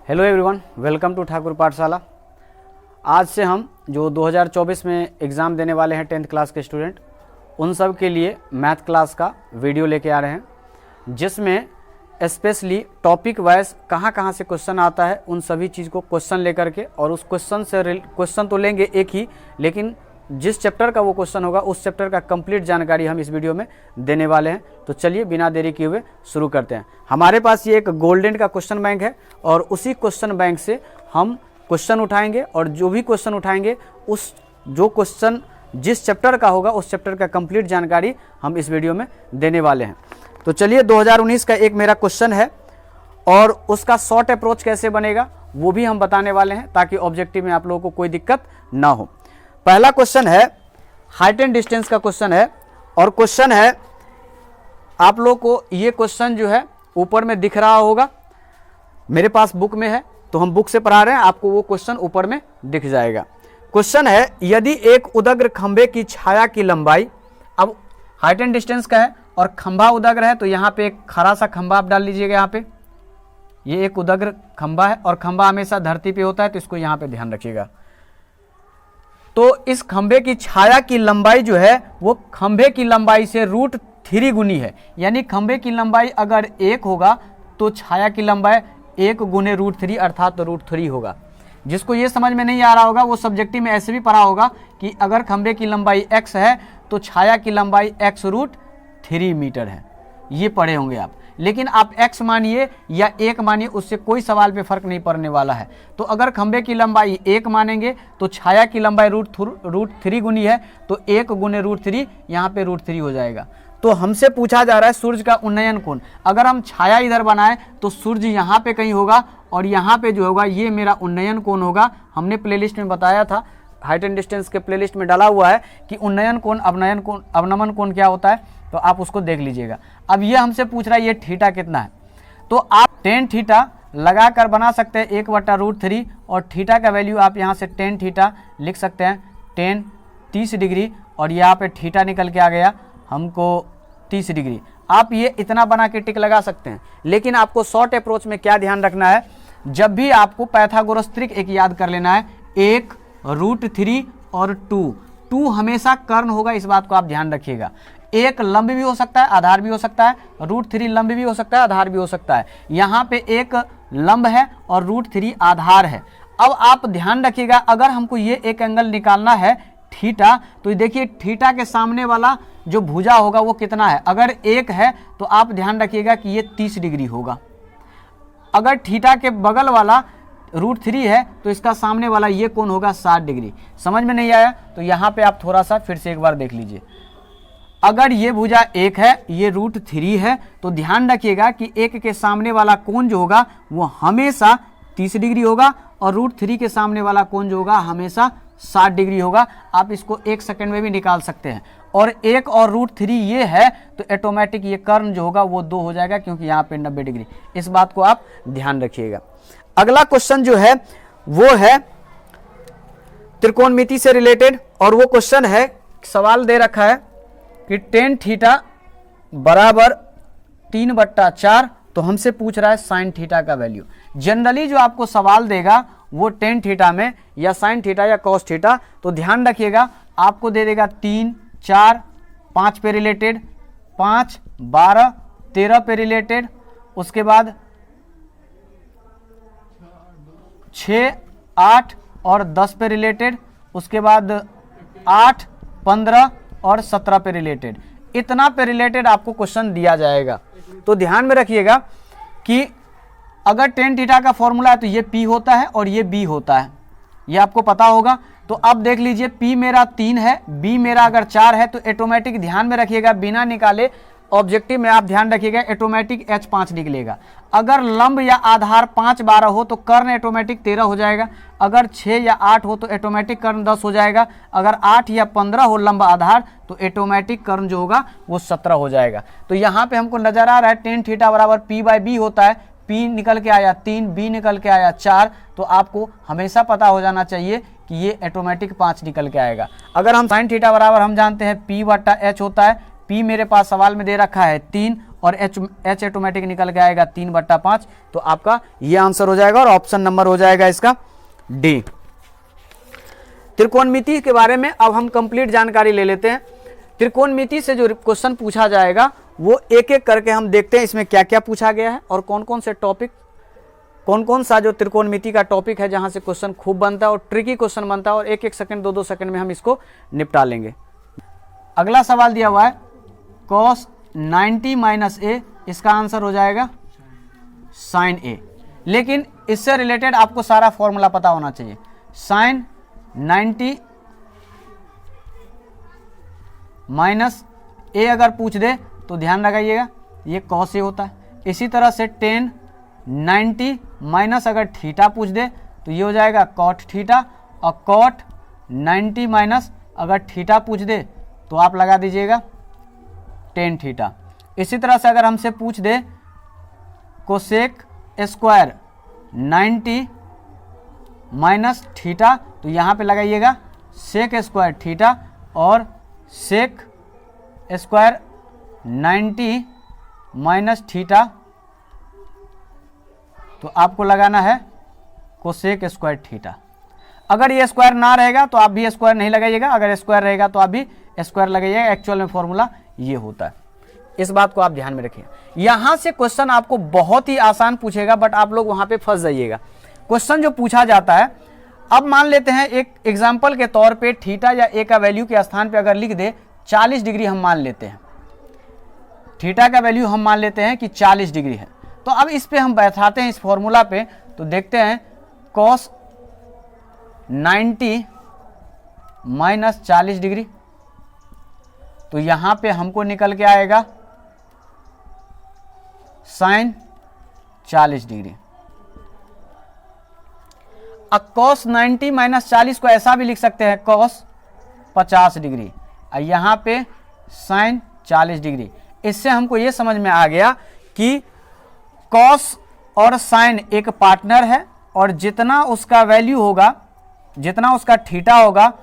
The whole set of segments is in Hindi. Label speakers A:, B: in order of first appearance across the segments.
A: Hello everyone, welcome to Thakur Pathshala. आज से हम जो 2024 में एग्ज़ाम देने वाले हैं 10th क्लास के स्टूडेंट, उन सब के लिए मैथ क्लास का वीडियो लेके आ रहे हैं, जिसमें स्पेशली टॉपिक वाइज कहाँ कहाँ से क्वेश्चन आता है उन सभी चीज़ को क्वेश्चन लेकर के, और उस क्वेश्चन तो लेंगे एक ही, लेकिन जिस चैप्टर का वो क्वेश्चन होगा उस चैप्टर का कंप्लीट जानकारी हम इस वीडियो में देने वाले हैं। तो चलिए बिना देरी किए हुए शुरू करते हैं। हमारे पास ये एक गोल्डन का क्वेश्चन बैंक है और उसी क्वेश्चन बैंक से हम क्वेश्चन उठाएंगे, और जो भी क्वेश्चन उठाएंगे उस जो क्वेश्चन जिस चैप्टर का होगा उस चैप्टर का कंप्लीट जानकारी हम इस वीडियो में देने वाले हैं। तो चलिए 2019 का एक मेरा क्वेश्चन है और उसका शॉर्ट अप्रोच कैसे बनेगा वो भी हम बताने वाले हैं, ताकि ऑब्जेक्टिव में आप लोगों को कोई दिक्कत ना हो। पहला क्वेश्चन है हाइट एंड डिस्टेंस का क्वेश्चन है, और क्वेश्चन है आप लोग को ये क्वेश्चन जो है ऊपर में दिख रहा होगा, मेरे पास बुक में है तो हम बुक से पढ़ा रहे हैं, आपको वो क्वेश्चन ऊपर में दिख जाएगा। क्वेश्चन है यदि एक उदग्र खंबे की छाया की लंबाई, अब हाइट एंड डिस्टेंस का है और खंबा उदग्र है, तो यहाँ पे एक खड़ा सा खंबा आप डाल लीजिएगा। यहाँ पे ये एक उदग्र खंबा है और खंबा हमेशा धरती पे होता है, तो इसको यहाँ पे ध्यान रखिएगा। तो इस खंबे की छाया की लंबाई जो है वो खंबे की लंबाई से √3 गुनी है, यानी खंबे की लंबाई अगर 1 होगा तो छाया की लंबाई 1 गुने √3 अर्थात तो √3 होगा। जिसको ये समझ में नहीं आ रहा होगा वो सब्जेक्टिव में ऐसे भी पढ़ा होगा कि अगर खंबे की लंबाई x है तो छाया की लंबाई x √3 मीटर है, ये पढ़े होंगे आप। लेकिन आप x मानिए या 1 मानिए, उससे कोई सवाल पे फर्क नहीं पड़ने वाला है। तो अगर खंबे की लंबाई 1 मानेंगे तो छाया की लंबाई √3 गुनी है, तो 1 गुने √3 यहाँ पे √3 हो जाएगा। तो हमसे पूछा जा रहा है सूर्य का उन्नयन कोण। अगर हम छाया इधर बनाए तो सूर्य यहाँ पे कहीं होगा और यहाँ पे जो होगा ये मेरा उन्नयन कोण होगा। हमने प्लेलिस्ट में बताया था, हाइट एंड डिस्टेंस के प्लेलिस्ट में डाला हुआ है कि उन्नयन कोण, अवनयन कोण, अवनमन कोण क्या होता है, तो आप उसको देख लीजिएगा। अब ये हमसे पूछ रहा है ये थीटा कितना है, तो आप tan थीटा लगा कर बना सकते हैं 1/√3, और थीटा का वैल्यू आप यहाँ से tan थीटा लिख सकते हैं tan 30 डिग्री, और यहाँ पे थीटा निकल के आ गया हमको 30 डिग्री। आप ये इतना बना के टिक लगा सकते हैं, लेकिन आपको शॉर्ट अप्रोच में क्या ध्यान रखना है, जब भी आपको पाइथागोरस ट्रिक एक याद कर लेना है, 1 √3 और 2 हमेशा कर्ण होगा, इस बात को आप ध्यान रखिएगा। एक लंब भी हो सकता है, आधार भी हो सकता है, √3 लंब भी हो सकता है, आधार भी हो सकता है। यहाँ पे एक लंब है और √3 आधार है। अब आप ध्यान रखिएगा, अगर हमको ये एक एंगल निकालना है थीटा, तो देखिए थीटा के सामने वाला जो भुजा होगा वो कितना है। अगर 1 है तो आप ध्यान रखिएगा कि ये 30 डिग्री होगा। अगर थीटा के बगल वाला √3 है तो इसका सामने वाला ये कोण होगा 60 डिग्री। समझ में नहीं आया तो यहाँ पे आप थोड़ा सा फिर से एक बार देख लीजिए। अगर ये भुजा 1 है, ये √3 है, तो ध्यान रखिएगा कि 1 के सामने वाला कोण जो होगा वो हमेशा 30 डिग्री होगा, और √3 के सामने वाला कोण जो होगा हमेशा 60 डिग्री होगा। आप इसको 1 सेकंड में भी निकाल सकते हैं। और 1 और √3 ये है तो ऑटोमेटिक ये कर्ण जो होगा वो 2 हो जाएगा, क्योंकि यहाँ पे 90 डिग्री। इस बात को आप ध्यान रखिएगा। अगला क्वेश्चन जो है वो है त्रिकोणमिति से रिलेटेड, और वो क्वेश्चन है, सवाल दे रखा है कि tan थीटा बराबर 3/4, तो हमसे पूछ रहा है sin थीटा का वैल्यू। जनरली जो आपको सवाल देगा वो tan थीटा में या sin थीटा या cos थीटा, तो ध्यान रखिएगा आपको दे देगा 3, 4, 5 पे रिलेटेड, 5, 12, 13 पे रिलेटेड, उसके बाद 6, 8 और 10 पे रिलेटेड, उसके बाद 8, 15 और 17 पे रिलेटेड। इतना पे रिलेटेड आपको क्वेश्चन दिया जाएगा। तो ध्यान में रखिएगा कि अगर tan थीटा का फॉर्मूला है तो ये P होता है और ये B होता है, ये आपको पता होगा। तो अब देख लीजिए P मेरा 3 है, B मेरा अगर 4 है, तो ऑटोमेटिक ध्यान में रखिएगा बिना निकाले ऑब्जेक्टिव में आप ध्यान रखिएगा ऑटोमेटिक H5 निकलेगा। अगर लंब या आधार 5, 12 हो तो कर्ण ऑटोमेटिक 13 हो जाएगा। अगर 6 या 8 हो तो ऑटोमेटिक कर्ण 10 हो जाएगा। अगर 8 या 15 हो लंब आधार तो ऑटोमेटिक कर्ण जो होगा वो 17 हो जाएगा। तो यहाँ पे हमको नजर आ रहा है tan थीटा बराबर P/B होता है। P निकल के आया 3, B निकल के आया 4, तो आपको हमेशा पता हो जाना चाहिए कि ये ऑटोमेटिक 5 निकल के आएगा। अगर हम sin थीटा बराबर हम जानते हैं P/H होता है, P मेरे पास सवाल में दे रखा है 3 और h ऑटोमेटिक निकल के आएगा 3/5। तो आपका ये आंसर हो जाएगा और ऑप्शन नंबर हो जाएगा इसका डी। त्रिकोणमिति के बारे में अब हम कंप्लीट जानकारी ले लेते हैं। त्रिकोणमिति से जो क्वेश्चन पूछा जाएगा वो एक एक करके हम देखते हैं इसमें क्या क्या पूछा गया है और कौन कौन से टॉपिक, कौन कौन सा जो त्रिकोणमिति का टॉपिक है जहां से क्वेश्चन खूब बनता है और ट्रिकी क्वेश्चन बनता है और एक एक सेकंड 2-2 सेकंड में हम इसको निपटा लेंगे। अगला सवाल दिया हुआ है cos 90 - a, इसका आंसर हो जाएगा sin a। लेकिन इससे रिलेटेड आपको सारा फॉर्मूला पता होना चाहिए। sin 90 - a अगर पूछ दे तो ध्यान लगाइएगा ये cos a होता है। इसी तरह से tan 90 माइनस अगर थीटा पूछ दे तो ये हो जाएगा cot थीटा, और cot 90 माइनस अगर थीटा पूछ दे तो आप लगा दीजिएगा tan थीटा। इसी तरह से अगर हमसे पूछ दे कोसेक स्क्वायर 90 माइनस थीटा तो यहाँ पे लगाइएगा सेक स्क्वायर थीटा, और सेक स्क्वायर 90 माइनस थीटा तो आपको लगाना है कोसेक स्क्वायर थीटा। अगर ये स्क्वायर ना रहेगा तो आप भी स्क्वायर नहीं लगाइएगा, अगर स्क्वायर रहेगा तो आप भी स्क्वायर लगाइएगा। एक्चुअल में फॉर्मूला ये होता है, इस बात को आप ध्यान में रखिए। यहां से क्वेश्चन आपको बहुत ही आसान पूछेगा बट आप लोग वहां पे फंस जाइएगा। क्वेश्चन जो पूछा जाता है, अब मान लेते हैं एक एग्जाम्पल के तौर पे थीटा या ए का वैल्यू के स्थान पे अगर लिख दे 40 डिग्री, हम मान लेते हैं थीटा का वैल्यू हम मान लेते हैं कि 40 डिग्री है। तो अब इस पे हम बैठाते हैं इस फॉर्मूला पे, तो देखते हैं cos 90 माइनस 40 डिग्री, तो यहां पे हमको निकल के आएगा sin 40 डिग्री। अब cos 90 माइनस 40 को ऐसा भी लिख सकते हैं cos 50 डिग्री, और यहां पे sin 40 डिग्री। इससे हमको ये समझ में आ गया कि cos और sin एक पार्टनर है, और जितना उसका वैल्यू होगा, जितना उसका थीटा होगा,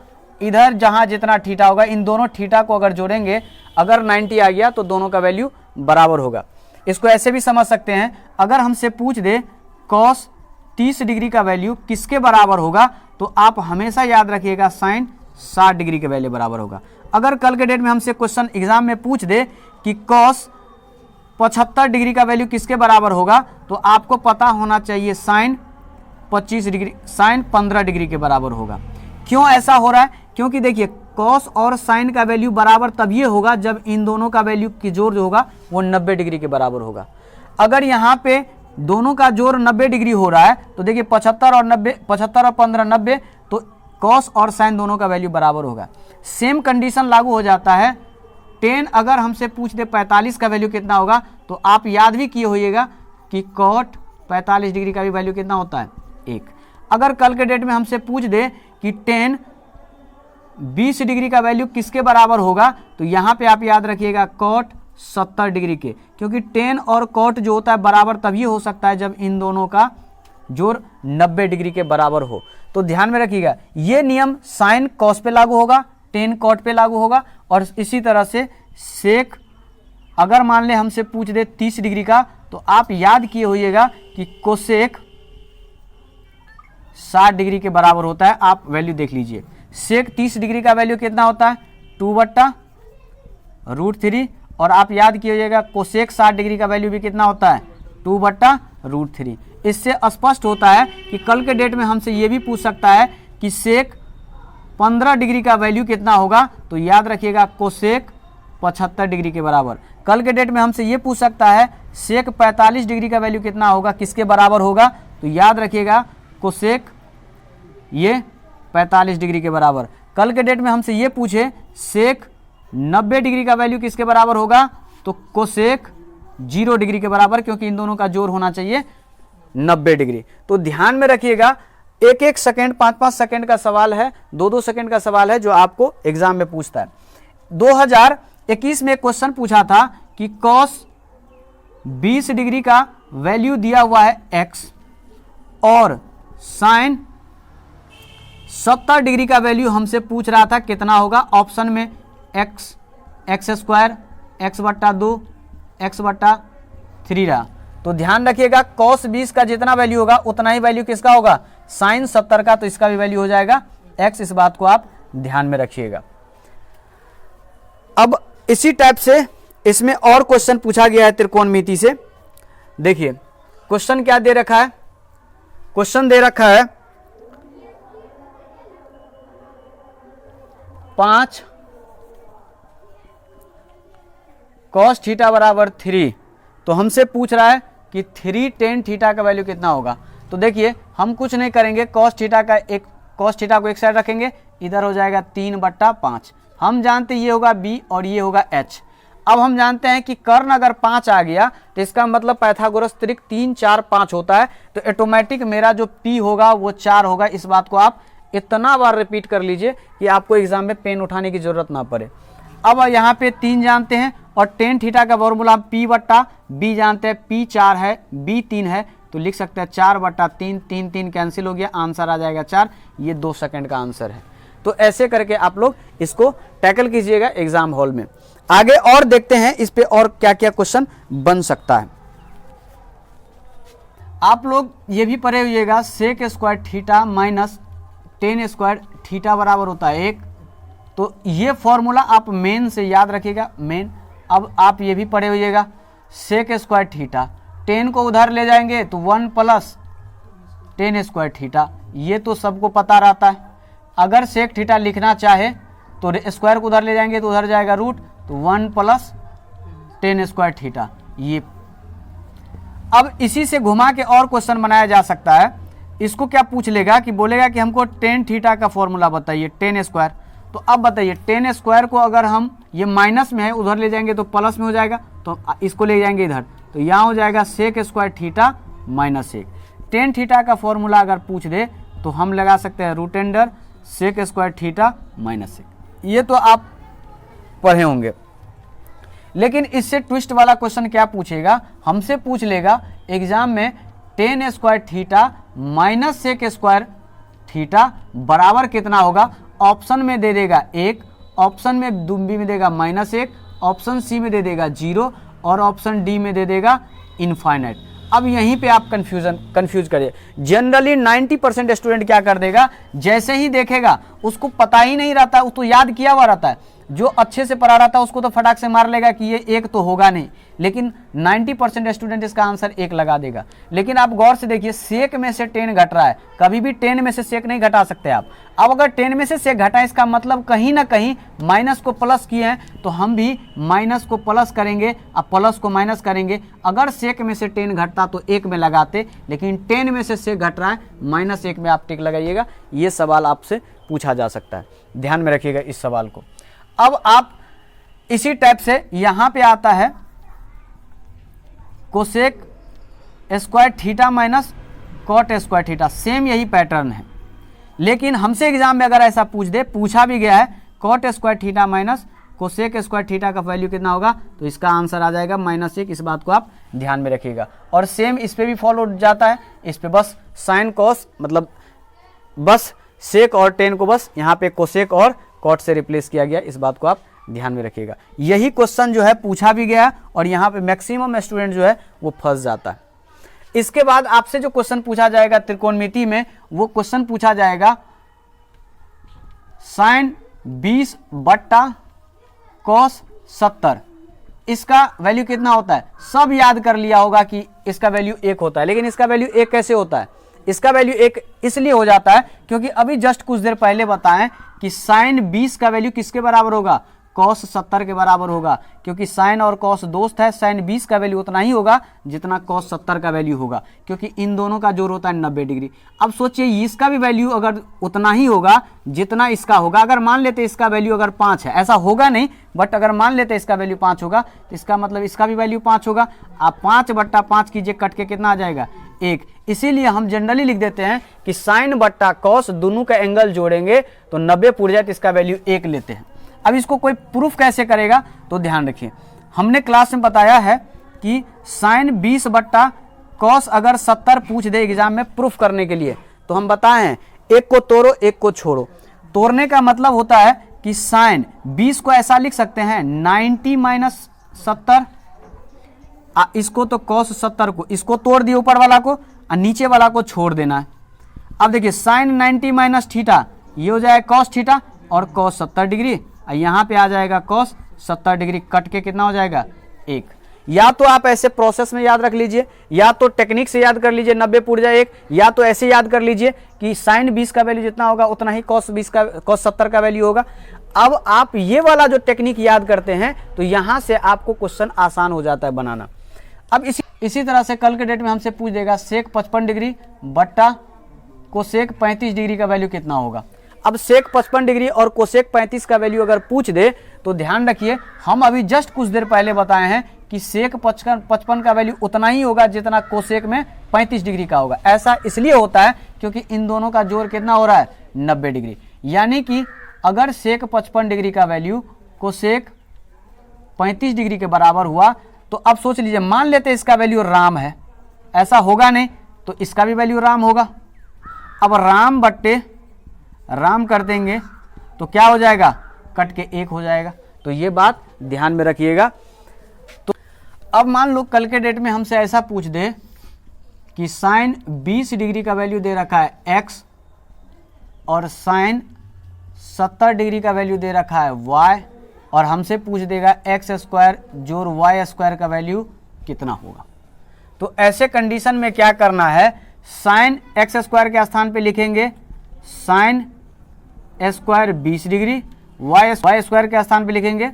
A: इधर जहां जितना थीटा होगा, इन दोनों थीटा को अगर जोड़ेंगे, अगर 90 आ गया तो दोनों का वैल्यू बराबर होगा। इसको ऐसे भी समझ सकते हैं, अगर हमसे पूछ दे cos 30 डिग्री का वैल्यू किसके बराबर होगा, तो आप हमेशा याद रखिएगा sin 60 डिग्री के वैल्यू बराबर होगा। अगर कल के डेट में हमसे क्वेश्चन एग्जाम में पूछ दे कि cos 75 डिग्री का वैल्यू किसके बराबर होगा, तो आपको पता होना चाहिए sin 25 डिग्री, sin 15 डिग्री के बराबर होगा। क्यों ऐसा हो रहा है? क्योंकि देखिए cos और sin का वैल्यू बराबर तभी होगा जब इन दोनों का वैल्यू की जोड़ जो होगा वो 90 डिग्री के बराबर होगा। अगर यहाँ पे दोनों का जोड़ 90 डिग्री हो रहा है तो देखिए 75 और 15 90, तो cos और sin दोनों का वैल्यू बराबर होगा। सेम कंडीशन लागू हो जाता है tan, अगर हमसे पूछ दे 45 का वैल्यू कितना होगा, तो आप याद भी किए होइएगा कि cot 45 डिग्री का भी वैल्यू कितना होता है 1। अगर कल के डेट में हमसे पूछ दे कि tan 20 डिग्री का वैल्यू किसके बराबर होगा, तो यहाँ पे आप याद रखिएगा cot 70 डिग्री के, क्योंकि tan और cot जो होता है बराबर तभी हो सकता है जब इन दोनों का जोड़ 90 डिग्री के बराबर हो। तो ध्यान में रखिएगा, ये नियम sin cos पे लागू होगा, tan cot पे लागू होगा, और इसी तरह से sec अगर मान ले हमसे पूछ दे 30 डिग्री का, तो आप याद किए होइएगा कि कोसेक 60 डिग्री के बराबर होता है। आप वैल्यू देख लीजिए, सेक 30 डिग्री का वैल्यू कितना होता है 2/√3, और आप याद किए होइएगा कोसेक 60 डिग्री का वैल्यू भी कितना होता है 2/√3। इससे स्पष्ट होता है कि कल के डेट में हमसे ये भी पूछ सकता है कि सेक 15 डिग्री का वैल्यू कितना होगा, तो याद रखिएगा कोसेक 75 डिग्री के बराबर। कल के डेट में हमसे ये पूछ सकता है सेक 45 डिग्री का वैल्यू कितना होगा, किसके बराबर होगा, तो याद रखिएगा कोसेक ये 45 डिग्री के बराबर। कल के डेट में हमसे ये पूछे सेक 90 डिग्री का वैल्यू किसके बराबर होगा, तो कोसेक 0 डिग्री के बराबर, क्योंकि इन दोनों का जोड़ होना चाहिए 90 डिग्री। तो ध्यान में रखिएगा, 1-1 सेकेंड 5-5 सेकेंड का सवाल है, 2-2 सेकेंड का सवाल है जो आपको एग्जाम में पूछता है। 2021 में क्वेश्चन पूछा था कि cos 20 डिग्री का वैल्यू दिया हुआ है x, और sin 70 डिग्री का वैल्यू हमसे पूछ रहा था कितना होगा। ऑप्शन में x² x/2 x बट्टा 3 रहा। तो ध्यान रखिएगा cos 20 का जितना वैल्यू होगा उतना ही वैल्यू किसका होगा, sin 70 का, तो इसका भी वैल्यू हो जाएगा x। इस बात को आप ध्यान में रखिएगा। अब इसी टाइप से इसमें और क्वेश्चन पूछा गया है त्रिकोणमिति से। देखिए क्वेश्चन क्या दे रखा है, क्वेश्चन दे रखा है 5 cos थीटा बराबर 3। तो हमसे पूछ रहा है कि 3 tan थीटा का वैल्यू कितना होगा। तो देखिए हम कुछ नहीं करेंगे, cos थीटा को एक साइड रखेंगे, इधर हो जाएगा 3/5। हम जानते ये होगा b और ये होगा h। अब हम जानते हैं कि कर्ण अगर 5 आ गया तो इसका मतलब पाइथागोरस त्रिक 3 4 5 होता है, तो ऑटोमेटिक मेरा जो p होगा वो 4 होगा। इस बात को आप इतना बार रिपीट कर लीजिए कि आपको एग्जाम में पेन उठाने की जरूरत ना पड़े। अब यहाँ पे 3 जानते हैं और tan थीटा का फॉर्मूला p बट्टा b जानते हैं, p 4 है b 3 है, तो लिख सकते हैं 4/3, 3 3 कैंसिल हो गया, आंसर आ जाएगा 4। ये 2 सेकंड का आंसर है। तो ऐसे करके आप लोग इसको टैकल कीजिएगा एग्जाम हॉल में। आगे और देखते हैं इस पे और क्या क्या क्वेश्चन बन सकता है। आप लोग ये भी पढ़े हुइएगा sec square theta minus tan square theta बराबर होता है 1। तो ये फॉर्मूला आप मेन से याद रखिएगा, मेन। अब आप ये भी पढ़े हुइएगा सेक स्क्वायर थीटा, 10 को उधर ले जाएंगे तो 1 प्लस टेन स्क्वायर थीटा, ये तो सबको पता रहता है। अगर सेक थीटा लिखना चाहे तो स्क्वायर को उधर ले जाएंगे तो उधर जाएगा रूट, तो 1 प्लस टेन स्क्वायर थीटा ये। अब इसी से घुमा के और क्वेश्चन बनाया जा सकता है। इसको क्या पूछ लेगा कि बोलेगा कि हमको टेन थीटा का फॉर्मूला बताइए, टेन स्क्वायर। तो अब बताइए टेन स्क्वायर को अगर हम ये माइनस में है उधर ले जाएंगे तो प्लस में हो जाएगा, तो इसको ले जाएंगे इधर, तो यहाँ हो जाएगा sec square theta minus 1। Tan theta का फॉर्मूला अगर पूछ दे तो हम लगा सकते हैं root under sec square theta minus 1। ये तो आप पढ़े होंगे। लेकिन इससे ट्विस्ट वाला क्वेश्चन क्या पूछेगा, हमसे पूछ लेगा एग्जाम में tan square theta minus sec square theta बराबर कितना होगा। ऑप्शन में दे देगा 1, ऑप्शन में बी में देगा -1, ऑप्शन सी में दे देगा 0 और ऑप्शन डी में दे देगा इनफाइनाइट। अब यहीं पे आप कंफ्यूज करिए। जनरली 90% स्टूडेंट क्या कर देगा, जैसे ही देखेगा उसको पता ही नहीं रहता, उसको याद किया हुआ रहता है। जो अच्छे से पढ़ा रहता है उसको तो फटाक से मार लेगा कि ये 1 तो होगा नहीं, लेकिन 90% स्टूडेंट इसका आंसर 1 लगा देगा। लेकिन आप गौर से देखिए सेक में से 10 घट रहा है, कभी भी 10 में से सेक नहीं घटा सकते आप। अब अगर 10 में से सेक घटा इसका मतलब कहीं ना कहीं माइनस को प्लस किए हैं, तो हम भी माइनस को प्लस करेंगे और प्लस को माइनस करेंगे। अगर सेक में से 10 घटता तो 1 में लगाते, लेकिन 10 में से सेक घट रहा है -1 में आप टिक लगाइएगा। ये सवाल आपसे पूछा जा सकता है, ध्यान में रखिएगा इस सवाल को। अब आप इसी टाइप से यहां पे आता है cosec square theta minus cot square theta, same यही पैटर्न है। लेकिन हमसे एग्जाम में अगर ऐसा पूछा भी गया है cot square theta minus cosec square theta का वैल्यू कितना होगा, तो इसका आंसर आ जाएगा -1। इस बात को आप ध्यान में रखिएगा। और सेम इस पे भी फॉलो जाता है, इस पे बस साइन कॉस मतलब बस सेक और 10 को बस यहाँ पे कोसेक और कॉट से रिप्लेस किया गया। इस बात को आप ध्यान में रखिएगा। यही क्वेश्चन जो है पूछा भी गया और यहाँ पे मैक्सिमम स्टूडेंट जो है वो फंस जाता है। इसके बाद आपसे जो क्वेश्चन पूछा जाएगा त्रिकोणमिति में, वो क्वेश्चन पूछा जाएगा साइन 20 बट्टा कॉस 70, इसका वैल्यू कितना होता है। सब याद कर लिया होगा कि इसका वैल्यू 1 होता है, लेकिन इसका वैल्यू 1 कैसे होता है। इसका वैल्यू 1 इसलिए हो जाता है क्योंकि अभी जस्ट कुछ देर पहले बताएं कि साइन 20 का वैल्यू किसके बराबर होगा, कॉस 70 के बराबर होगा। क्योंकि साइन और कॉस दोस्त है, साइन 20 का वैल्यू उतना ही होगा जितना कॉस 70 का वैल्यू होगा, क्योंकि इन दोनों का जोड़ होता है 90 डिग्री। अब सोचिए इसका भी वैल्यू अगर उतना ही होगा जितना इसका होगा। अगर मान लेते इसका वैल्यू अगर 5 है, ऐसा होगा नहीं बट अगर मान लेते इसका वैल्यू 5 होगा तो इसका मतलब इसका भी वैल्यू 5 होगा। आप 5/5 कीजिए, कट के कितना आ जाएगा 1। इसीलिए हम जनरली लिख देते हैं कि साइन बट्टा कॉस दोनों का एंगल जोड़ेंगे तो 90 पूर जाए, तो इसका वैल्यू 1 लेते हैं। अब इसको कोई प्रूफ कैसे करेगा, तो ध्यान रखिए। हमने क्लास में बताया है कि साइन 20 बट्टा कॉस अगर 70 पूछ दे एग्जाम में प्रूफ करने के लिए, तो हम बताए हैं एक को तोड़ो एक को छोड़ो। तोड़ने का मतलब होता है कि साइन 20 को ऐसा लिख सकते हैं 90 - 70, इसको तो cos 70 को इसको तोड़ दिए ऊपर वाला को और नीचे वाला को छोड़ देना है। अब देखिए sin 90 माइनस थीटा ये हो जाएगा cos थीटा और cos 70 डिग्री, और यहाँ पे आ जाएगा cos 70 डिग्री, कट के कितना हो जाएगा 1। या तो आप ऐसे प्रोसेस में याद रख लीजिए, या तो टेक्निक से याद कर लीजिए 90 पूर्जा 1, या तो ऐसे याद कर लीजिए कि sin 20 का वैल्यू जितना होगा उतना ही cos 70 का वैल्यू होगा। अब आप ये वाला जो टेक्निक याद करते हैं तो यहाँ से आपको क्वेश्चन आसान हो जाता है बनाना। अब इसी तरह से कल के डेट में हमसे पूछ देगा सेक 55 डिग्री बट्टा कोसेक 35 डिग्री का वैल्यू कितना होगा। अब सेक 55 डिग्री और कोसेक 35 का वैल्यू अगर पूछ दे तो ध्यान रखिए, हम अभी जस्ट कुछ देर पहले बताए हैं कि सेक 55 का वैल्यू उतना ही होगा जितना कोसेक में 35 डिग्री का होगा। ऐसा इसलिए होता है क्योंकि इन दोनों का जोड़ कितना हो रहा है 90 डिग्री। यानी कि अगर सेक 55 डिग्री का वैल्यू कोसेक 35 डिग्री के बराबर हुआ तो अब सोच लीजिए, मान लेते इसका वैल्यू राम है, ऐसा होगा नहीं तो इसका भी वैल्यू राम होगा। अब राम बट्टे राम कर देंगे तो क्या हो जाएगा, कट के 1 हो जाएगा। तो ये बात ध्यान में रखिएगा। तो अब मान लो कल के डेट में हमसे ऐसा पूछ दे कि साइन 20 डिग्री का वैल्यू दे रखा है x और साइन 70 डिग्री का वैल्यू दे रखा है y, और हमसे पूछ देगा x स्क्वायर जोड़ y स्क्वायर का वैल्यू कितना होगा। तो ऐसे कंडीशन में क्या करना है, साइन x स्क्वायर के स्थान पे लिखेंगे sine square 20 degree, y square के स्थान पे लिखेंगे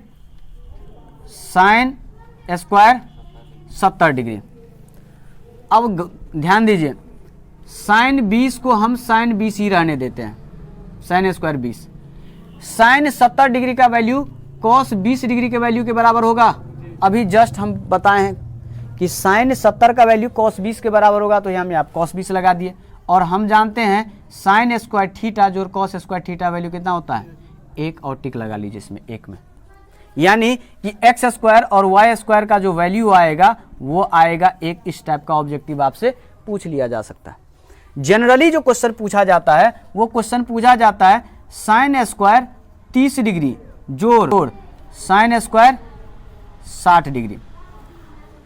A: साइन स्क्वायर 70 डिग्री। अब ध्यान दीजिए, साइन 20 को हम साइन 20 ही रहने देते हैं, साइन स्क्वायर 20। साइन 70 डिग्री का वैल्यू कॉस 20 डिग्री के वैल्यू के बराबर होगा। अभी जस्ट हम बताए हैं कि साइन 70 का वैल्यू कॉस 20 के बराबर होगा, तो यहाँ में आप कॉस 20 लगा दिए। और हम जानते हैं साइन स्क्वायर थीटा जोड़ कॉस स्क्वायर थीटा वैल्यू कितना होता है 1, और टिक लगा लीजिए इसमें 1 में। यानी कि एक्स स्क्वायर और वाई स्क्वायर का जो वैल्यू आएगा वो आएगा 1। इस टाइप का ऑब्जेक्टिव आपसे पूछ लिया जा सकता है। जनरली जो क्वेश्चन पूछा जाता है वो क्वेश्चन पूछा जाता है साइन स्क्वायर 30 डिग्री जोड़ साइन स्क्वायर 60 डिग्री।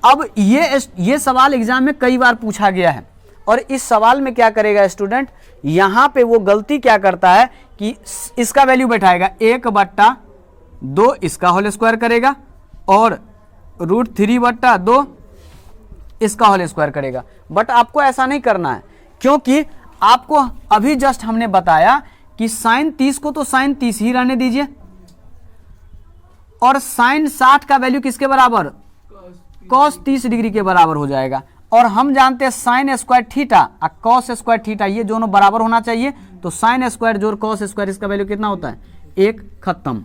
A: अब ये सवाल एग्जाम में कई बार पूछा गया है, और इस सवाल में क्या करेगा स्टूडेंट, यहां पे वो गलती क्या करता है कि इसका वैल्यू बैठाएगा 1/2 इसका होल स्क्वायर करेगा और √3/2 इसका होल स्क्वायर करेगा। बट आपको ऐसा नहीं करना है, क्योंकि आपको अभी जस्ट हमने बताया कि साइन 30 को तो साइन 30 ही रहने दीजिए, और साइन 60 का वैल्यू किसके बराबर, कॉस 30 डिग्री के बराबर हो जाएगा। और हम जानते हैं साइन स्क्वायर थीटा और कॉस स्क्वायर थीटा ये दोनों बराबर होना चाहिए। तो साइन स्क्वायर जोड़ कॉस स्क्वायर इसका वैल्यू कितना होता है 1, खत्म।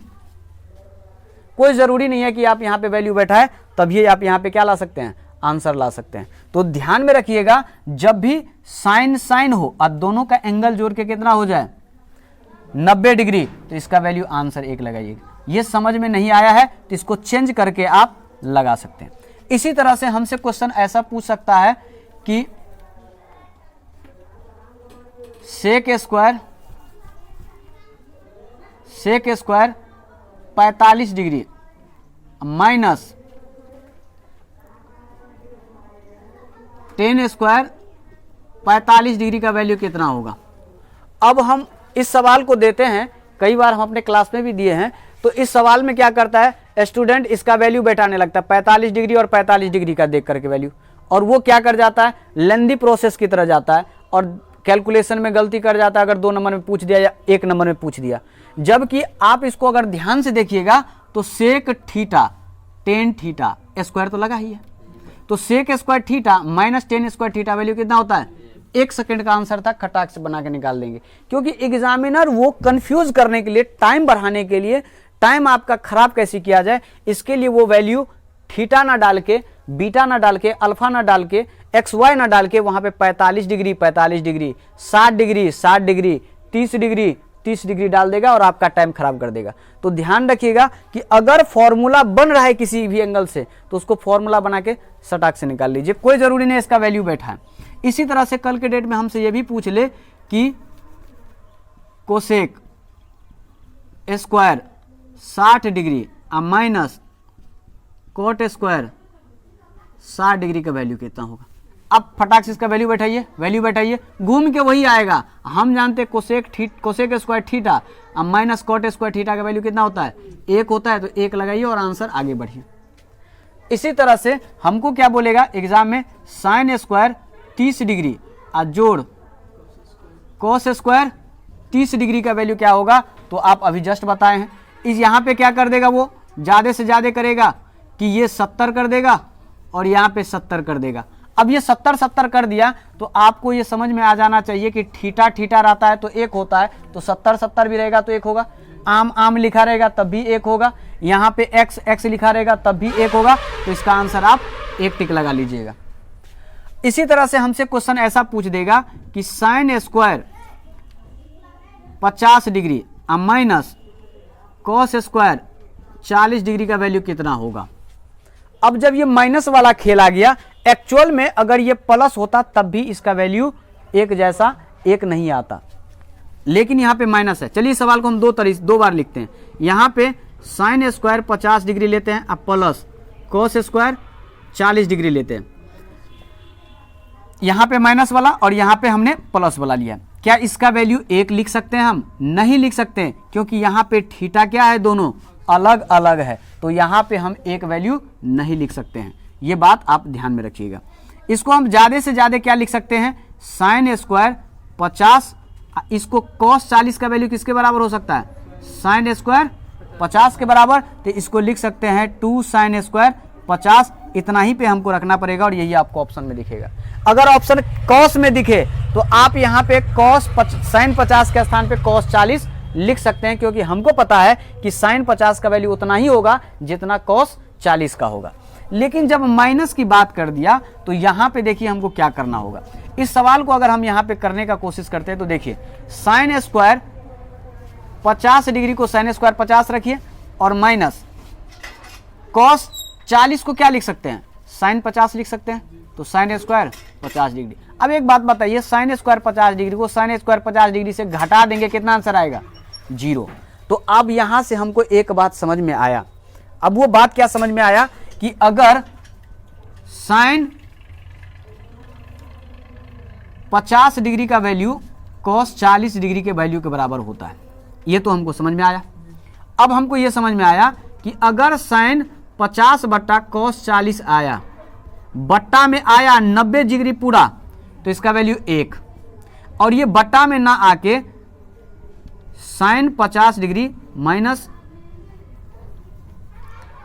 A: कोई जरूरी नहीं है कि आप यहाँ पे वैल्यू बैठाए तभी आप यहाँ पे क्या ला सकते हैं, आंसर ला सकते हैं। तो ध्यान में रखिएगा, जब भी साइन साइन हो और दोनों का एंगल जोड़ के कितना हो जाए 90 डिग्री, तो इसका वैल्यू आंसर 1 लगाइएगा। ये समझ में नहीं आया है तो इसको चेंज करके आप लगा सकते हैं। इसी तरह से हमसे क्वेश्चन ऐसा पूछ सकता है कि sec square 45 degree minus tan square 45 degree का वैल्यू कितना होगा। अब हम इस सवाल को देते हैं, कई बार हम अपने क्लास में भी दिए हैं। तो इस सवाल में क्या करता है स्टूडेंट, इसका वैल्यू बैठाने लगता है 45 डिग्री और 45 डिग्री का देख करके वैल्यू, और वो क्या कर जाता है लेंदी प्रोसेस की तरह जाता है और कैलकुलेशन में गलती कर जाता है। अगर 2 नंबर में पूछ दिया या 1 नंबर में पूछ दिया, जबकि आप इसको अगर ध्यान से देखिएगा तो sec theta tan theta square तो लगा ही है, तो sec square theta minus tan square theta value कितना होता है 1 सेकंड का आंसर था, खटाक से बना के निकाल देंगे। क्योंकि एग्जामिनर वो कंफ्यूज करने के लिए, टाइम बढ़ाने के लिए, टाइम आपका खराब कैसे किया जाए इसके लिए वो वैल्यू थीटा ना डाल के, बीटा ना डाल के, अल्फा ना डाल के, एक्स वाई ना डाल के वहां पे 45 degree 45 degree 60 degree 60 degree 30 degree 30 degree डाल देगा और आपका टाइम खराब कर देगा। तो ध्यान रखिएगा कि अगर फॉर्मूला बन रहा है किसी भी एंगल से तो उसको फॉर्मूला बना के सटाक से निकाल लीजिए, कोई जरूरी नहीं इसका वैल्यू बैठा है। इसी तरह से कल के डेट में हमसे ये भी पूछ ले कि cosec square 60 degree minus cot square 60 degree का वैल्यू कितना होगा। अब फटाक से इसका वैल्यू बैठाइए, घूम के वही आएगा। हम जानते कोसेक स्क्वायर थीटा अब माइनस कॉट स्क्वायर थीटा का वैल्यू कितना होता है, 1 होता है। तो 1 लगाइए और आंसर आगे बढ़िए। इसी तरह से हमको क्या बोलेगा एग्जाम में, साइन स्क्वायर 30 डिग्री और जोड़ कॉस स्क्वायर 30 डिग्री का वैल्यू क्या होगा। तो आप अभी जस्ट बताए हैं। इस यहाँ पे क्या कर देगा, वो ज़्यादा से ज़्यादा करेगा कि ये 70 कर देगा और यहाँ पे 70 कर देगा। अब ये 70 कर दिया तो आपको ये समझ में आ जाना चाहिए कि थीटा रहता है तो 1 होता है, तो 70 भी रहेगा तो 1 होगा। आम लिखा रहेगा तब भी 1 होगा। यहाँ पे x लिखा रहेगा तब भी 1 होगा। तो इसका आंसर आप 1 टिक लगा लीजिएगा। इसी तरह से हमसे क्वेश्चन ऐसा पूछ देगा कि sine square 50 degree minus cos square 40 degree का वैल्यू कितना होगा। अब जब ये माइनस वाला खेल आ गया, एक्चुअल में अगर ये प्लस होता तब भी इसका वैल्यू एक जैसा 1 नहीं आता, लेकिन यहाँ पे माइनस है। चलिए सवाल को हम दो बार लिखते हैं। यहाँ पे साइन स्क्वायर 50 डिग्री लेते हैं, अब प्लस कॉस स्क्वायर 40 डिग्री लेते हैं। यहाँ पे माइनस वाला और यहाँ पे हमने प्लस वाला लिया। क्या इसका वैल्यू 1 लिख सकते हैं हम? नहीं लिख सकते हैं, क्योंकि यहाँ पे थीटा क्या है, दोनों अलग अलग है। तो यहाँ पे हम एक वैल्यू नहीं लिख सकते हैं। ये बात आप ध्यान में रखिएगा। इसको हम ज़्यादा से ज़्यादा क्या लिख सकते हैं, साइन स्क्वायर 50, इसको कॉस 40 का वैल्यू किसके बराबर हो सकता है, साइन स्क्वायर 50 के बराबर। तो इसको लिख सकते हैं 2 साइन स्क्वायर 50। इतना ही पे हमको रखना पड़ेगा और यही आपको ऑप्शन में दिखेगा। अगर ऑप्शन कॉस में दिखे तो आप यहाँ पे साइन 50 के स्थान पे कॉस 40 लिख सकते हैं, क्योंकि हमको पता है कि साइन 50 का वैल्यू उतना ही होगा जितना कॉस 40 का होगा। लेकिन जब माइनस की बात कर दिया तो यहाँ पे देखिए हमको क्या करना होगा। इस सवाल को अगर हम यहाँ पे करने का कोशिश करते हैं तो देखिए साइन स्क्वायर 50 डिग्री को साइन स्क्वायर 50 रखिए और माइनस कॉस 40 को क्या लिख सकते हैं, साइन 50 लिख सकते हैं। तो साइन स्क्वायर 50 डिग्री। अब एक बात बताइए, साइन स्क्वायर 50 डिग्री को साइन स्क्वायर 50 डिग्री से घटा देंगे, कितना आंसर आएगा, 0। तो अब यहां से हमको एक बात समझ में आया। अब वो बात क्या समझ में आया कि अगर साइन 50 डिग्री का वैल्यू कॉस 40 डिग्री के वैल्यू के बराबर होता है, ये तो हमको समझ में आया। अब हमको ये समझ में आया कि अगर साइन 50 बट्टा कॉस 40 आया, बट्टा में आया 90 डिग्री पूरा, तो इसका वैल्यू 1, और ये बट्टा में ना आके sine 50 degree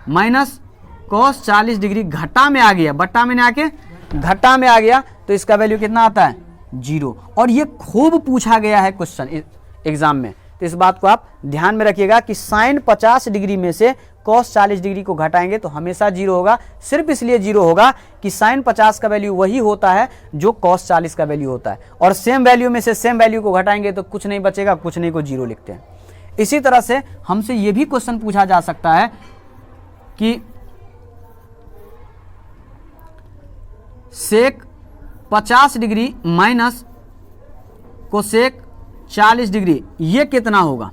A: minus cos 40 degree घटा में आ गया, बट्टा में ना आके घटा में आ गया, तो इसका वैल्यू कितना आता है, 0। और ये खूब पूछा गया है क्वेश्चन एग्जाम में। तो इस बात को आप ध्यान में रखिएगा कि साइन 50 डिग्री में से कॉस 40 डिग्री को घटाएंगे तो हमेशा 0 होगा। सिर्फ इसलिए 0 होगा कि साइन 50 का वैल्यू वही होता है जो कॉस 40 का वैल्यू होता है, और सेम वैल्यू में से सेम वैल्यू को घटाएंगे तो कुछ नहीं बचेगा, कुछ नहीं को 0 लिखते हैं। इसी तरह से हमसे ये भी क्वेश्चन पूछा जा सकता है कि सेक 50 डिग्री माइनस कोसेक 40 डिग्री ये कितना होगा,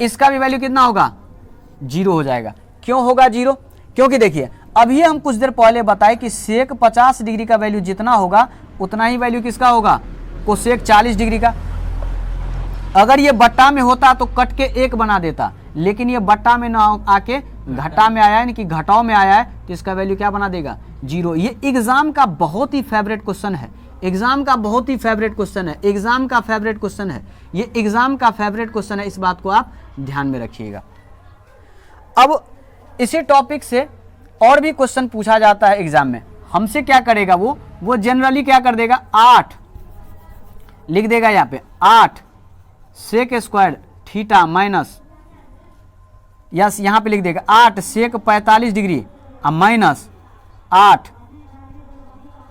A: इसका भी वैल्यू कितना होगा, 0 हो जाएगा। क्यों होगा 0? क्योंकि देखिए अभी हम कुछ देर पहले बताए कि सेक 50 डिग्री का वैल्यू जितना होगा उतना ही वैल्यू किसका होगा, कोसेक 40 डिग्री का। अगर ये बट्टा में होता तो कट के 1 बना देता, लेकिन ये बट्टा में ना आके घटा में आया है, यानी कि घटाव में आया है, तो इसका वैल्यू क्या बना देगा, 0। ये एग्जाम का बहुत ही फेवरेट क्वेश्चन है, एग्जाम का बहुत ही फेवरेट क्वेश्चन है, एग्जाम का फेवरेट क्वेश्चन है, ये एग्जाम का फेवरेट क्वेश्चन है। इस बात को आप ध्यान में रखिएगा। अब इसी टॉपिक से और भी क्वेश्चन पूछा जाता है एग्जाम में। हमसे क्या करेगा वो जनरली क्या कर देगा, 8 लिख देगा यहाँ पे, 8 sec square theta minus, yes यहाँ पे लिख देगा 8 sec 45 degree minus 8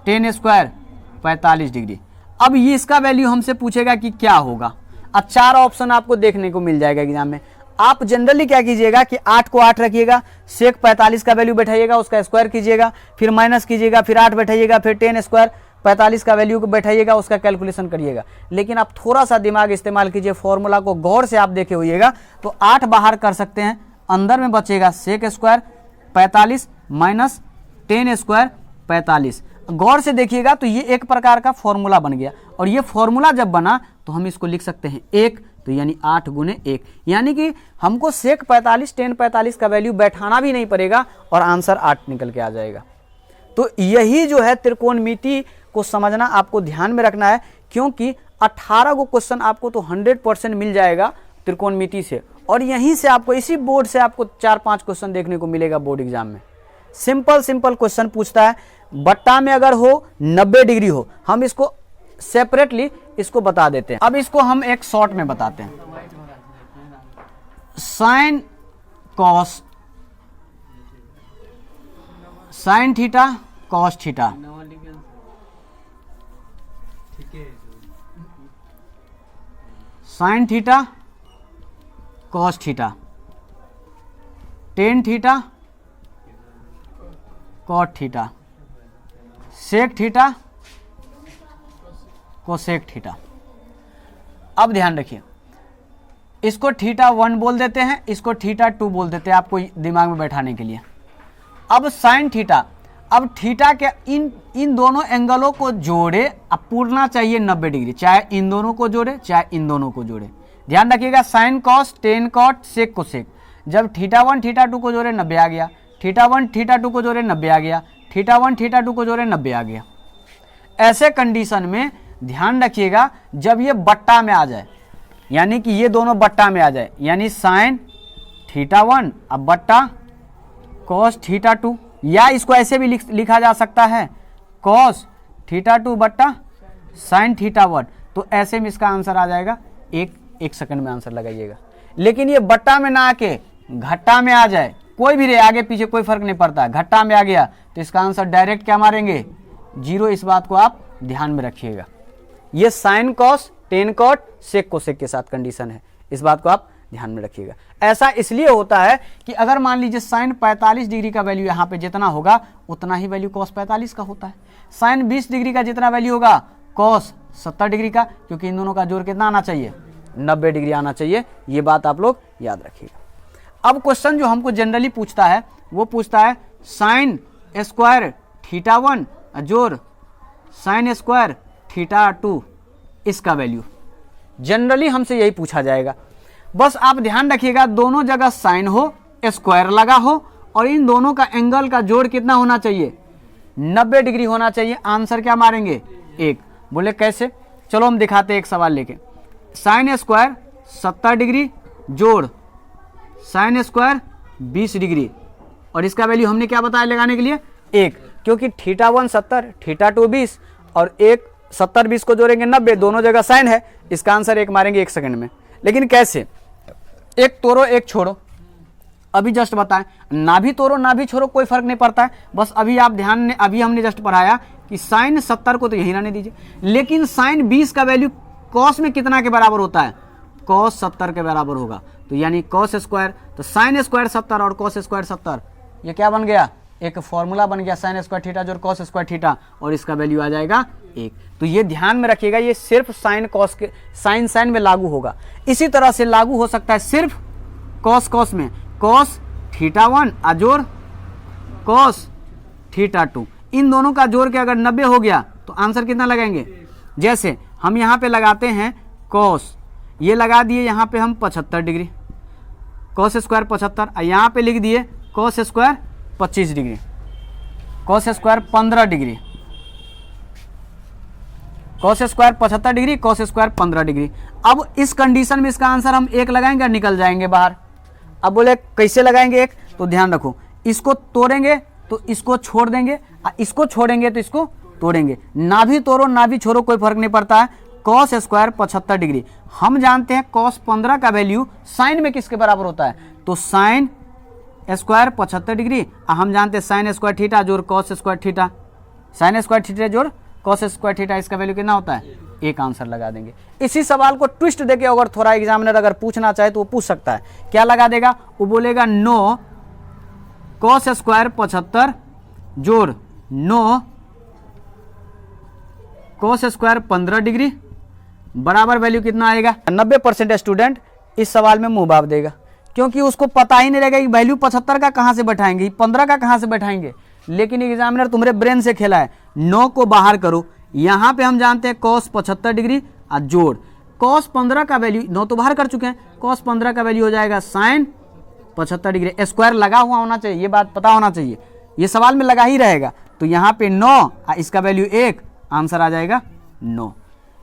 A: tan square 45 degree. अब ये इसका वैल्यू हमसे पूछेगा कि क्या होगा। 4 ऑप्शन आपको देखने को मिल जाएगा एग्जाम में। आप जनरली क्या कीजिएगा कि 8 को 8 रखिएगा, सेक 45 का वैल्यू बैठाइएगा, उसका स्क्वायर कीजिएगा, फिर माइनस कीजिएगा, फिर 8 बैठाइएगा, फिर टेन स्क्वायर 45 का वैल्यू को बैठाइएगा, उसका कैलकुलेशन करिएगा। लेकिन आप थोड़ा सा दिमाग इस्तेमाल कीजिए, फॉर्मूला को गौर से आप देखे होइएगा। तो 8 बाहर कर सकते हैं, अंदर में बचेगा sec square 45 minus tan square 45। गौर से देखिएगा तो ये एक प्रकार का फॉर्मूला बन गया, और ये फॉर्मूला जब बना तो हम इसको लिख सकते हैं 1, तो यानी 8 गुने 1, यानी कि हमको सेक 45 tan 45 का वैल्यू बैठाना भी नहीं पड़ेगा और आंसर 8 निकल के आ जाएगा। तो यही जो है त्रिकोणमिति को समझना आपको ध्यान में रखना है, क्योंकि 18 को क्वेश्चन आपको तो 100% मिल जाएगा त्रिकोणमिति से, और यहीं से आपको इसी बोर्ड से आपको 4-5 क्वेश्चन देखने को मिलेगा बोर्ड एग्जाम में। सिंपल क्वेश्चन पूछता है, बट्टा में अगर हो 90 डिग्री हो, हम इसको सेपरेटली इसको बता देते हैं। अब इसको हम एक शॉर्ट में बताते हैं। Sine cos sine theta cos theta, sine theta cos theta, tan theta cot theta, sec theta cosec theta. अब ध्यान रखिए, इसको थीटा 1 बोल देते हैं, इसको थीटा 2 बोल देते हैं आपको दिमाग में बैठाने के लिए। अब साइन थीटा, अब थीटा के इन दोनों एंगलों को जोड़े, अब पूरना चाहिए 90 डिग्री, चाहे इन दोनों को जोड़े चाहे इन दोनों को जोड़े। ध्यान रखिएगा, sine cos tan cot sec cosec, जब थीटा 1 थीटा 2 को जोड़े 90 आ गया, थीटा 1 थीटा 2 को जोड़े 90 आ गया, थीटा 1 थीटा 2 को जोड़े 90 आ गया। ऐसे कंडीशन में ध्यान रखिएगा, जब ये बट्टा में आ जाए, यानी कि ये दोनों बट्टा में आ जाए, यानी साइन थीटा 1 अब बट्टा कॉस थीटा 2, या इसको ऐसे भी लिखा जा सकता है कॉस थीटा 2 बट्टा साइन थीटा 1, तो ऐसे में इसका आंसर आ जाएगा। एक सेकंड में आंसर लगाइएगा। लेकिन ये बट्टा में ना आके घट्टा में आ जाए, कोई भी रहे आगे पीछे कोई फर्क नहीं पड़ता, घट्टा में आ गया तो इसका आंसर डायरेक्ट क्या मारेंगे 0। इस बात को आप ध्यान में रखिएगा। ये sine cos tan cot sec cosec के साथ कंडीशन है, इस बात को आप ध्यान में रखिएगा। ऐसा इसलिए होता है कि अगर मान लीजिए साइन 45 डिग्री का वैल्यू यहाँ पे जितना होगा उतना ही वैल्यू कॉस 45 का होता है, साइन 20 डिग्री का जितना वैल्यू होगा कॉस 70 डिग्री का, क्योंकि इन दोनों का जोड़ कितना आना चाहिए 90 डिग्री आना चाहिए। ये बात आप लोग याद रखिएगा। अब क्वेश्चन जो हमको जनरली पूछता है वो पूछता है साइन स्क्वायर थीटा 1 जोड़ साइन स्क्वायर थीटा 2, इसका वैल्यू जनरली हमसे यही पूछा जाएगा। बस आप ध्यान रखिएगा, दोनों जगह साइन हो, स्क्वायर लगा हो, और इन दोनों का एंगल का जोड़ कितना होना चाहिए 90 डिग्री होना चाहिए। आंसर क्या मारेंगे 1। बोले कैसे, चलो हम दिखाते हैं एक सवाल लेके। साइन स्क्वायर 70 डिग्री जोड़ साइन स्क्वायर 20 डिग्री, और इसका वैल्यू हमने क्या बताया लगाने के लिए 1, क्योंकि थीटा 1 70 थीटा 2 20 और 1 70 20 को जोड़ेंगे 90, दोनों जगह साइन है, इसका आंसर 1 मारेंगे 1 सेकंड में। लेकिन कैसे, एक तोड़ो एक छोड़ो, अभी जस्ट बताएं, ना भी तोड़ो ना भी छोड़ो कोई फर्क नहीं पड़ता है। बस अभी आप ध्यान, अभी हमने जस्ट पढ़ाया कि साइन 70 को तो यही रहने दीजिए, लेकिन साइन 20 का वैल्यू कॉस में कितना के बराबर होता है, कॉस 70 के बराबर होगा, तो यानी कॉस स्क्वायर, तो साइन स्क्वायर 70 और कॉस स्क्वायर 70, ये क्या बन गया, एक फॉर्मूला बन गया, साइन स्क्वायर थीटा जोड़ कॉस स्क्वायर थीटा, और इसका वैल्यू आ जाएगा 1। तो ये ध्यान में रखिएगा, ये सिर्फ साइन कॉस के साइन में लागू होगा। इसी तरह से लागू हो सकता है सिर्फ कॉस में, कॉस थीटा 1 अजोड़ कॉस थीटा 2, इन दोनों का जोड़ के अगर 90 हो गया तो आंसर कितना लगाएंगे। जैसे हम यहाँ पे लगाते हैं कॉस, ये लगा दिए यहाँ पे हम 75 डिग्री, कॉस स्क्वायर 75, और यहाँ पे लिख दिए cos square 25 degree, cos square 15 degree, cos square 75 degree, cos square 15 degree. अब इस कंडीशन में इसका आंसर हम 1 लगाएंगे और निकल जाएंगे बाहर। अब बोले कैसे लगाएंगे 1, तो ध्यान रखो, इसको तोड़ेंगे तो इसको छोड़ देंगे, इसको छोड़ेंगे तो इसको तोड़ेंगे, ना भी तोड़ो ना भी छोड़ो कोई फर्क नहीं पड़ता है। कॉस स्क्वायर 75 डिग्री, हम जानते हैं कॉस 15 का वैल्यू साइन में किसके बराबर होता है, तो साइन स्क्वायर 75 डिग्री, हम जानते हैं साइन स्क्वायर थीटा जोड़ cos square theta, sine square theta जोड़ कॉस स्क्वायर थीटा, इसका वैल्यू कितना होता है 1, आंसर लगा देंगे। इसी सवाल को ट्विस्ट देके अगर थोड़ा एग्जामिनर अगर पूछना चाहे तो वो पूछ सकता है, क्या लगा देगा, वो बोलेगा नो कॉस स्क्वायर 75 जोड़ नो कॉस स्क्वायर 15 डिग्री बराबर वैल्यू कितना आएगा। 90% स्टूडेंट इस सवाल में मुंह बाप देगा, क्योंकि उसको पता ही नहीं रहेगा कि वैल्यू 75 का कहाँ से बैठाएंगे, 15 का कहाँ से बैठाएंगे। लेकिन एग्जामिनर तुम्हारे ब्रेन से खेला है। 9 को बाहर करो, यहाँ पे हम जानते हैं cos 75 डिग्री और जोड़ cos 15 का वैल्यू, 9 तो बाहर कर चुके हैं, cos 15 का वैल्यू हो जाएगा sin 75 डिग्री। स्क्वायर लगा हुआ होना चाहिए, ये बात पता होना चाहिए, ये सवाल में लगा ही रहेगा। तो यहाँ पे 9, इसका वैल्यू 1, आंसर आ जाएगा 9।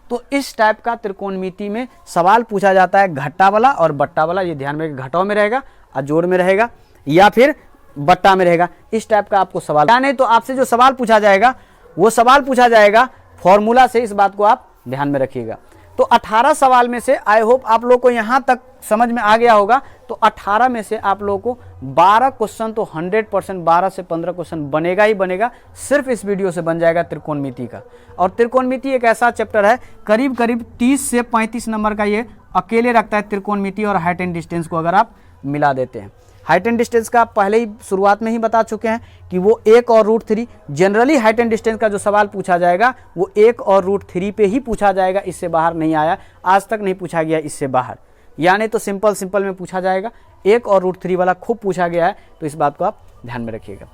A: तो इस टाइप का त्रिकोणमिति में सवाल पूछा जाता है, घट्टा वाला और बट्टा वाला। ये ध्यान में, घटाव में रहेगा और जोड़ में रहेगा या फिर बट्टा में रहेगा। इस टाइप का आपको सवाल, या नहीं तो आपसे जो सवाल पूछा जाएगा वो सवाल पूछा जाएगा फॉर्मूला से। इस बात को आप ध्यान में रखिएगा। तो 18 सवाल में से आई होप आप लोग को यहाँ तक समझ में आ गया होगा। तो 18 में से आप लोगों को 12 क्वेश्चन तो 100%, 12 से 15 क्वेश्चन बनेगा ही बनेगा। सिर्फ इस वीडियो से बन जाएगा त्रिकोणमिति का। और त्रिकोणमिति एक ऐसा चैप्टर है, करीब करीब 30 से 35 नंबर का ये अकेले रखता है त्रिकोणमिति और हाइट एंड डिस्टेंस को अगर आप मिला देते हैं। हाइट एंड डिस्टेंस का पहले ही शुरुआत में ही बता चुके हैं कि वो 1 और √3। जनरली हाइट एंड डिस्टेंस का जो सवाल पूछा जाएगा वो 1 और √3 पे ही पूछा जाएगा, इससे बाहर नहीं आया, आज तक नहीं पूछा गया इससे बाहर। यानी तो सिंपल में पूछा जाएगा, 1 और √3 वाला खूब पूछा गया है। तो इस बात को आप ध्यान में रखिएगा।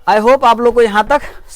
A: आई होप आप लोग को यहाँ तक